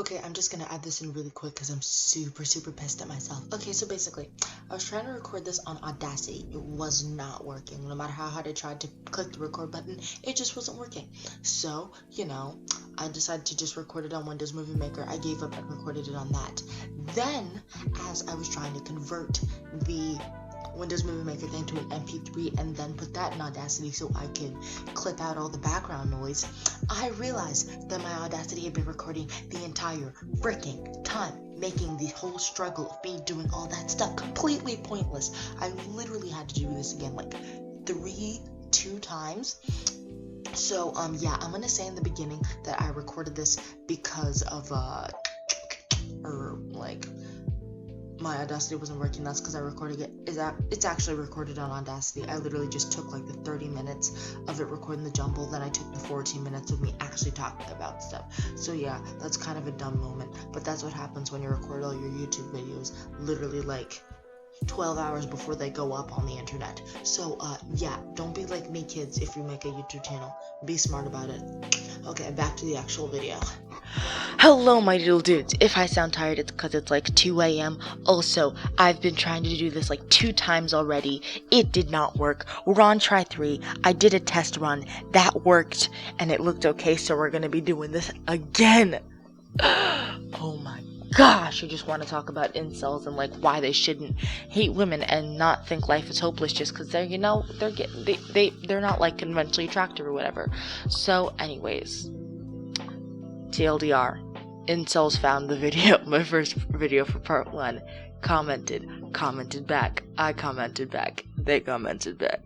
Okay, I'm just gonna add this in really quick because I'm super pissed at myself. Okay, so basically, I was trying to record this on Audacity. It was not working. No matter how hard I tried to click the record button, it just wasn't working. So, I decided to just record it on Windows Movie Maker. I gave up and recorded it on that. Then, as I was trying to convert the Windows Movie Maker thing to an MP3 and then put that in Audacity so I could clip out all the background noise, I realized that my Audacity had been recording the entire freaking time, making the whole struggle of me doing all that stuff completely pointless. I literally had to do this again like two times. So yeah, I'm gonna say in the beginning that I recorded this because of my Audacity wasn't working. That's because I recorded it. It's actually recorded on Audacity. I literally just took like the 30 minutes of it recording the jumble, then I took the 14 minutes of me actually talking about stuff. So yeah, that's kind of a dumb moment, but that's what happens when you record all your YouTube videos literally like 12 hours before they go up on the internet. So yeah, don't be like me, kids. If you make a YouTube channel, be smart about it. Okay, back to the actual video. Hello, my little dudes. If I sound tired, it's because it's like 2 a.m. Also, I've been trying to do this like 2 times already. It did not work. We're on try 3. I did a test run. That worked, and it looked okay, so we're going to be doing this again. Oh my gosh, I just want to talk about incels and like why they shouldn't hate women and not think life is hopeless just because they're, they're not like conventionally attractive or whatever. So anyways, TLDR, incels found the video, my first video for part 1, commented back, I commented back, they commented back.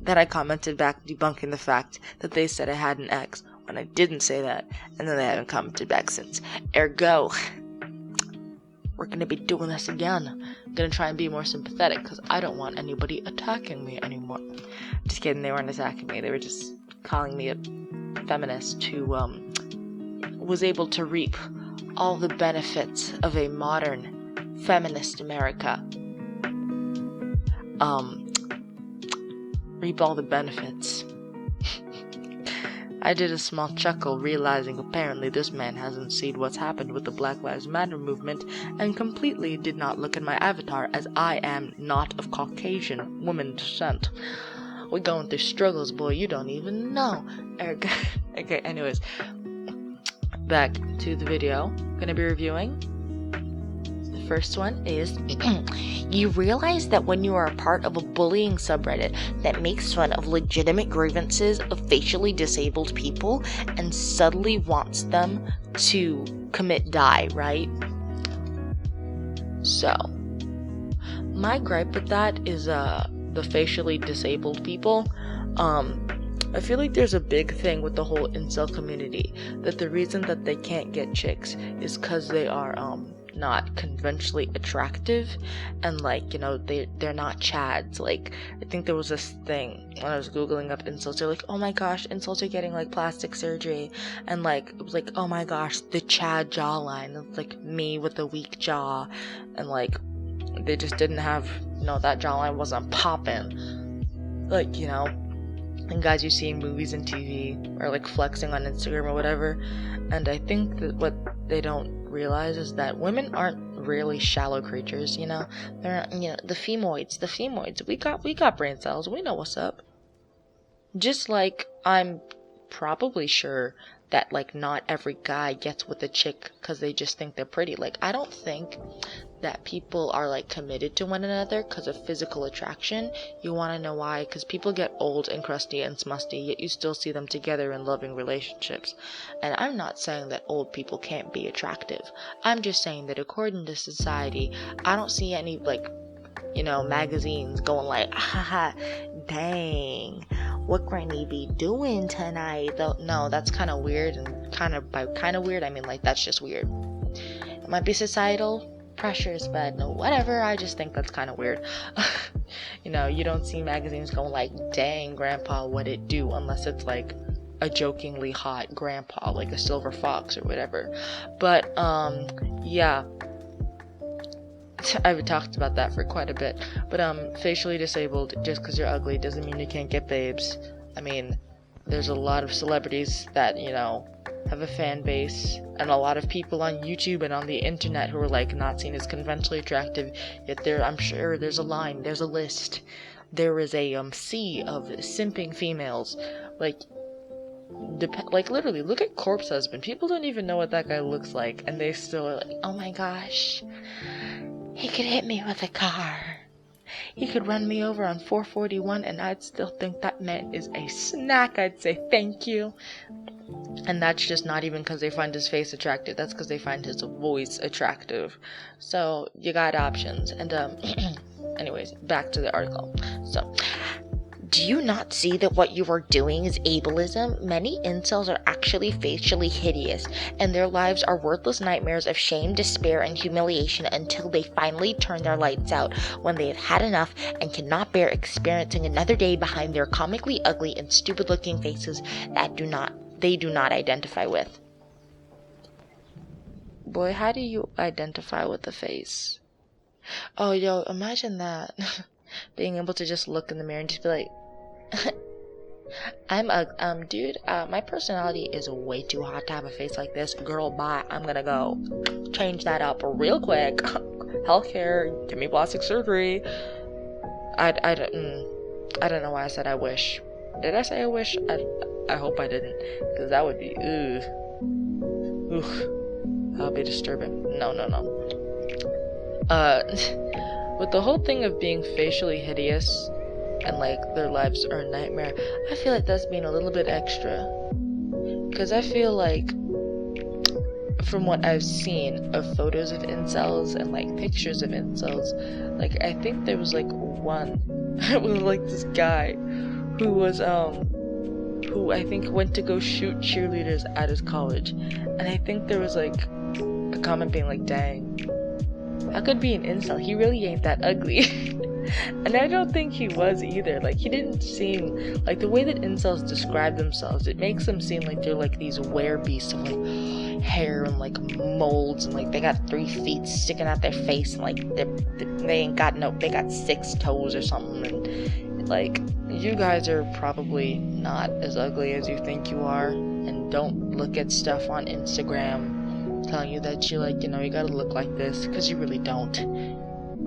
Then I commented back debunking the fact that they said I had an ex when I didn't say that, and then they haven't commented back since. Ergo, we're gonna be doing this again. I'm gonna try and be more sympathetic because I don't want anybody attacking me anymore. Just kidding, they weren't attacking me, they were just calling me a feminist who was able to reap all the benefits of a modern feminist America. Reap all the benefits. I did a small chuckle, realizing apparently this man hasn't seen what's happened with the Black Lives Matter movement, and completely did not look at my avatar, as I am not of Caucasian woman descent. We're going through struggles, boy, you don't even know. Okay, anyways, back to the video. Gonna be reviewing. The first one is you realize that when you are a part of a bullying subreddit that makes fun of legitimate grievances of facially disabled people and subtly wants them to commit die, right? So, my gripe with that is the facially disabled people. I feel like there's a big thing with the whole incel community, that the reason that they can't get chicks is because they are not conventionally attractive, and like, they're not chads. Like, I think there was this thing when I was googling up incels, they're like, oh my gosh, incels are getting like plastic surgery, and like, it was like, oh my gosh, the chad jawline. It's like me with a weak jaw, and like, they just didn't have, that jawline wasn't popping, like, and guys you see in movies and TV, or like flexing on Instagram or whatever. And I think that what they don't realize is that women aren't really shallow creatures, they're not, the femoids, we got brain cells, we know what's up. Just like I'm probably sure that like not every guy gets with a chick because they just think they're pretty. Like, I don't think that people are like committed to one another because of physical attraction. You want to know why? Because people get old and crusty and smusty, yet you still see them together in loving relationships. And I'm not saying that old people can't be attractive. I'm just saying that according to society, I don't see any like, magazines going like, haha, dang, what Granny be doing tonight? Though, no, that's kind of weird, and by kind of weird, I mean like that's just weird. It might be societal pressures, but no, whatever. I just think that's kind of weird. You don't see magazines going like, dang, grandpa, what it do, unless it's like a jokingly hot grandpa, like a silver fox or whatever. But yeah, I've talked about that for quite a bit. But facially disabled, just because you're ugly doesn't mean you can't get babes. I mean, there's a lot of celebrities that have a fan base, and a lot of people on YouTube and on the internet who are like not seen as conventionally attractive, yet I'm sure there's a line, there's a list, there is a sea of simping females. Like literally, look at Corpse Husband. People don't even know what that guy looks like, and they still are like, oh my gosh, he could hit me with a car. He could run me over on 441, and I'd still think that man is a snack. I'd say thank you. And that's just not even because they find his face attractive. That's because they find his voice attractive. So you got options. And anyways, back to the article. So, do you not see that what you are doing is ableism? Many incels are actually facially hideous, and their lives are worthless nightmares of shame, despair, and humiliation until they finally turn their lights out when they have had enough and cannot bear experiencing another day behind their comically ugly and stupid-looking faces that they do not identify with. Boy, how do you identify with the face? Oh, yo, imagine that. Being able to just look in the mirror and just be like, dude, my personality is way too hot to have a face like this. Girl, bye. I'm gonna go change that up real quick. Healthcare, give me plastic surgery. I don't know why I said I wish. Did I say I wish? I hope I didn't, because that would be, that would be disturbing. No. With the whole thing of being facially hideous, and like their lives are a nightmare, I feel like that's being a little bit extra. Because I feel like, from what I've seen of photos of incels and like pictures of incels, like I think there was like one, it was like this guy who was who I think went to go shoot cheerleaders at his college, and I think there was like a comment being like, dang, I could be an incel, he really ain't that ugly. And I don't think he was either. Like, he didn't seem like, the way that incels describe themselves, it makes them seem like they're like these werebeasts of like hair and like molds, and like they got 3 feet sticking out their face, and like they got 6 toes or something. And like, you guys are probably not as ugly as you think you are, and don't look at stuff on Instagram telling you that you like, you gotta look like this, because you really don't.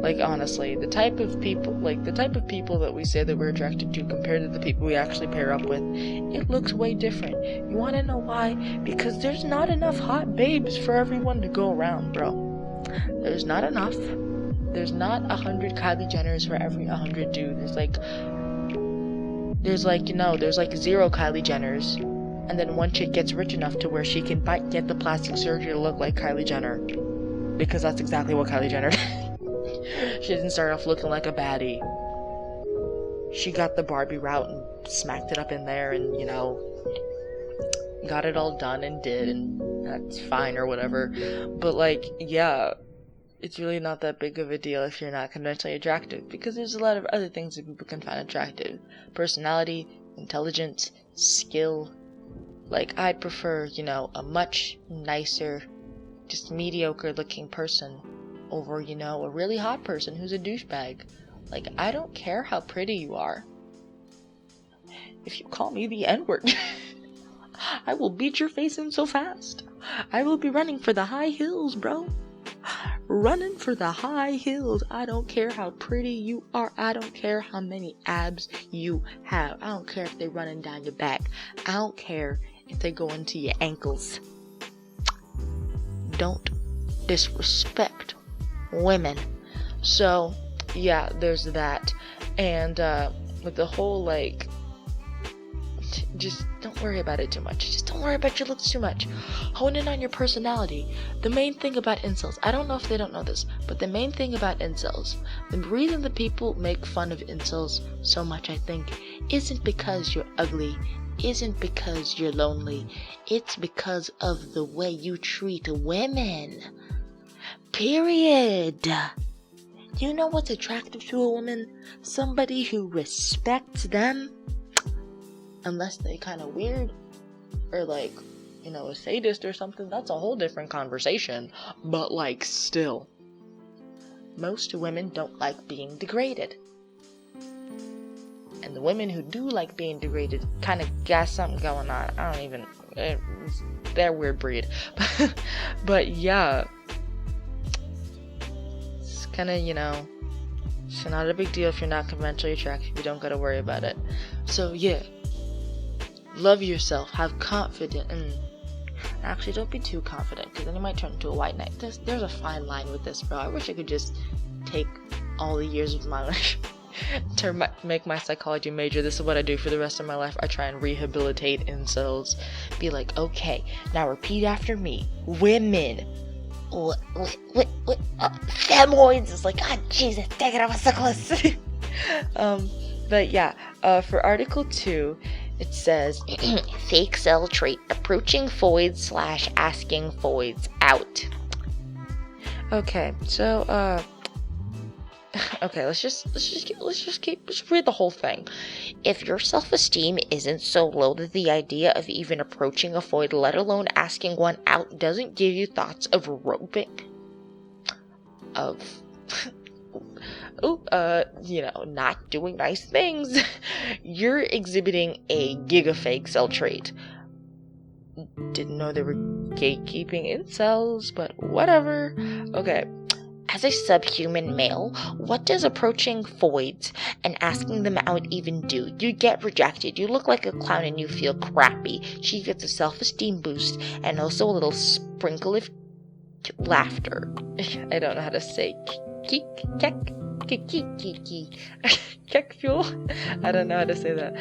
Like, honestly, the type of people that we say that we're attracted to compared to the people we actually pair up with, it looks way different. You wanna know why? Because there's not enough hot babes for everyone to go around, bro. There's not enough. There's not 100 Kylie Jenners for every 100 dudes. There's like 0 Kylie Jenners, and then one chick gets rich enough to where she can get the plastic surgery to look like Kylie Jenner, because that's exactly what Kylie Jenner did. She didn't start off looking like a baddie. She got the Barbie route and smacked it up in there, and got it all done and did, and that's fine or whatever. But like, yeah, it's really not that big of a deal if you're not conventionally attractive, because there's a lot of other things that people can find attractive. Personality, intelligence, skill. Like, I'd prefer, a much nicer, just mediocre looking person over, a really hot person who's a douchebag. Like, I don't care how pretty you are. If you call me the N-word, I will beat your face in so fast. I will be running for the high hills, bro. Running for the high hills. I don't care how pretty you are. I don't care how many abs you have. I don't care if they're running down your back. I don't care if they go into your ankles. Don't disrespect women. So yeah, there's that. And with the whole like, just don't worry about it too much. Just don't worry about your looks too much. Hone in on your personality. The main thing about incels, I don't know if they don't know this, but the main thing about incels, the reason that people make fun of incels so much, I think, isn't because you're ugly, isn't because you're lonely. It's because of the way you treat women. Period. You know what's attractive to a woman? Somebody who respects them. Unless they kind of weird, or like, a sadist or something, that's a whole different conversation. But like, still, most women don't like being degraded. And the women who do like being degraded kind of got something going on. They're a weird breed. But yeah, it's kind of, it's not a big deal if you're not conventionally attractive. You don't gotta worry about it. So yeah, love yourself, have confidence, and actually don't be too confident, because then you might turn into a white knight. There's a fine line with this, bro. I wish I could just take all the years of my life to make my psychology major. This is what I do for the rest of my life. I try and rehabilitate incels. Be like, okay, now repeat after me. Women. What? Femoids. It's like, God, Jesus, dang it, I was so close. But yeah, for Article 2, it says, fake cell trait, approaching foids / asking foids out. Okay, so, okay, let's just read the whole thing. If your self-esteem isn't so low that the idea of even approaching a foid, let alone asking one out, doesn't give you thoughts of roping, not doing nice things, you're exhibiting a gigafake cell trait. Didn't know they were gatekeeping incels, but whatever. Okay. As a subhuman male, what does approaching foids and asking them out even do? You get rejected, you look like a clown, and you feel crappy. She gets a self-esteem boost and also a little sprinkle of laughter. I don't know how to say kek fuel. I don't know how to say that.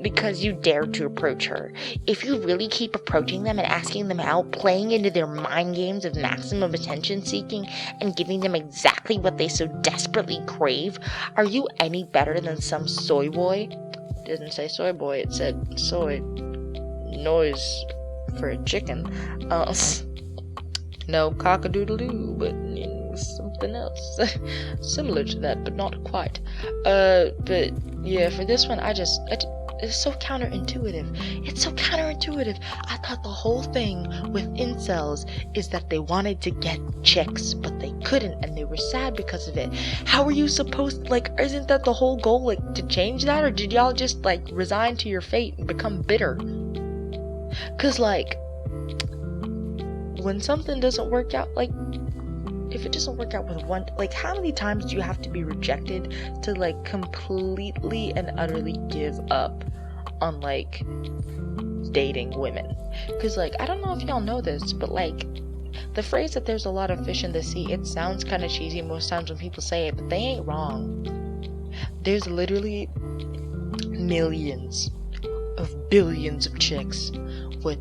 Because you dare to approach her. If you really keep approaching them and asking them out, playing into their mind games of maximum attention seeking and giving them exactly what they so desperately crave, are you any better than some soy boy? It didn't say soy boy, it said soy noise for a chicken. No cock-a-doodle-doo, but something else similar to that, but not quite. But yeah, for this one, it's so counterintuitive. It's so counterintuitive. I thought the whole thing with incels is that they wanted to get chicks, but they couldn't, and they were sad because of it. How are you supposed, isn't that the whole goal, to change that? Or did y'all just, resign to your fate and become bitter? Cause, when something doesn't work out, if it doesn't work out with one, how many times do you have to be rejected to, completely and utterly give up on, dating women? Because, I don't know if y'all know this, but, the phrase that there's a lot of fish in the sea, it sounds kind of cheesy most times when people say it, but they ain't wrong. There's literally millions of billions of chicks with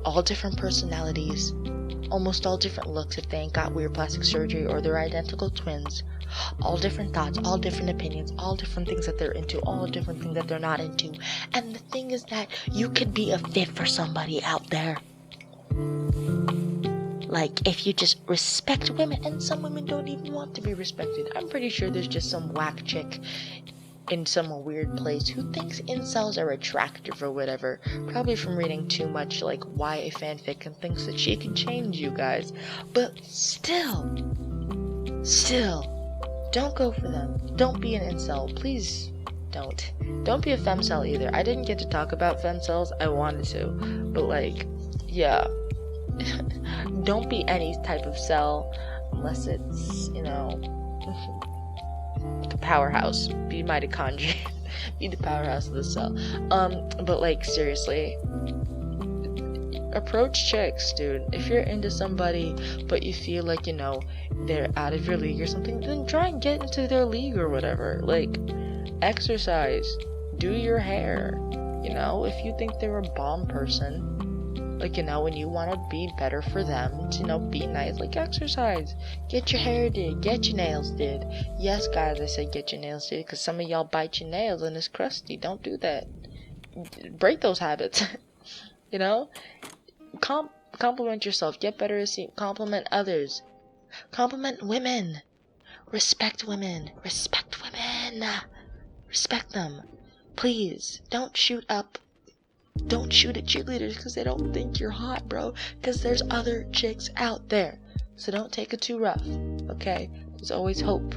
all different personalities, almost all different looks if they ain't got weird plastic surgery or they're identical twins, all different thoughts, all different opinions, all different things that they're into, all different things that they're not into. And the thing is that you could be a fit for somebody out there. If you just respect women, and some women don't even want to be respected. I'm pretty sure there's just some whack chick in some weird place who thinks incels are attractive or whatever, probably from reading too much YA fanfic, and thinks that she can change you guys. But still, don't go for them. Don't be an incel, please. Don't be a femcel either. I didn't get to talk about femcels. I wanted to, but yeah. Don't be any type of cell unless it's, the powerhouse. Be mitochondria. Be the powerhouse of the cell. But seriously, approach chicks, dude. If you're into somebody but you feel they're out of your league or something, then try and get into their league or whatever. Exercise, do your hair. If you think they're a bomb person, when you want to be better for them, to, be nice, exercise. Get your hair did, get your nails did. Yes, guys, I said get your nails did, because some of y'all bite your nails and it's crusty. Don't do that. Break those habits. Compliment yourself. Get better esteem. Compliment others. Compliment women. Respect women. Respect women. Respect them. Please, don't shoot at cheerleaders because they don't think you're hot, bro. Because there's other chicks out there. So don't take it too rough, okay? There's always hope.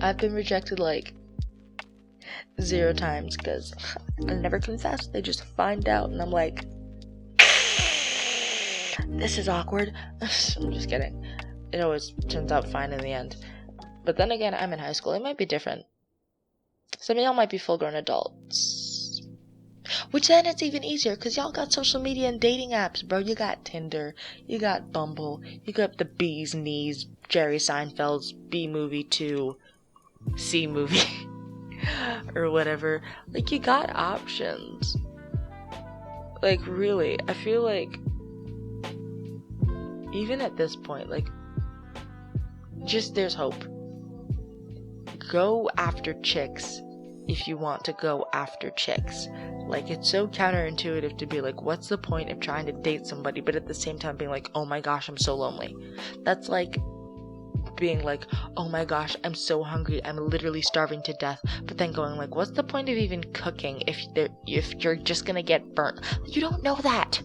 I've been rejected 0 times, because I never confess. They just find out, and I'm like, this is awkward. I'm just kidding. It always turns out fine in the end. But then again, I'm in high school. It might be different. Some of y'all might be full-grown adults. Which then it's even easier, because y'all got social media and dating apps, bro. You got Tinder, you got Bumble, you got the Bee's Knees, Jerry Seinfeld's B movie 2, C movie, or whatever. Like, you got options. Like, really, I feel like, even at this point, like, just there's hope. Go after chicks if you want to go after chicks. Like, it's so counterintuitive to be like, what's the point of trying to date somebody, but at the same time being like, oh my gosh, I'm so lonely. That's like being like, oh my gosh, I'm so hungry, I'm literally starving to death, but then going like, what's the point of even cooking if you're just gonna get burnt? You don't know that.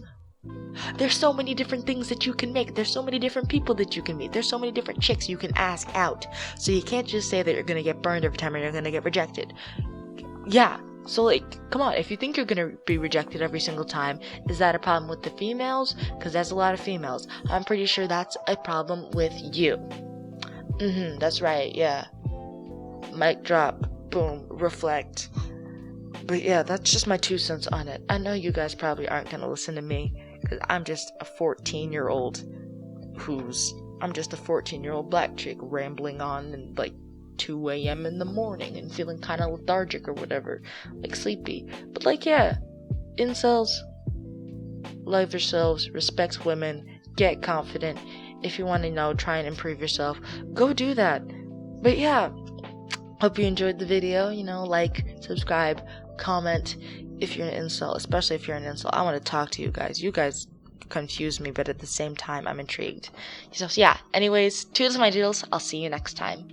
There's so many different things that you can make. There's so many different people that you can meet. There's so many different chicks you can ask out. So you can't just say that you're gonna get burned every time or you're gonna get rejected. Yeah, so like, come on, if you think you're gonna be rejected every single time, is that a problem with the females? Because there's a lot of females. I'm pretty sure that's a problem with you. That's right, yeah. Mic drop, boom, reflect. But yeah, that's just my 2 cents on it. I know you guys probably aren't gonna listen to me, because I'm just a 14-year-old I'm just a 14-year-old black chick rambling on and like 2 a.m. in the morning and feeling kind of lethargic or whatever, like sleepy. But like, yeah, incels, love yourselves, respect women, get confident. If you want to try and improve yourself, go do that. But yeah, hope you enjoyed the video. Like, subscribe, comment if you're an incel, especially if you're an incel. I want to talk to you guys. You guys confuse me, but at the same time, I'm intrigued. So yeah, anyways, toodles my doodles. I'll see you next time.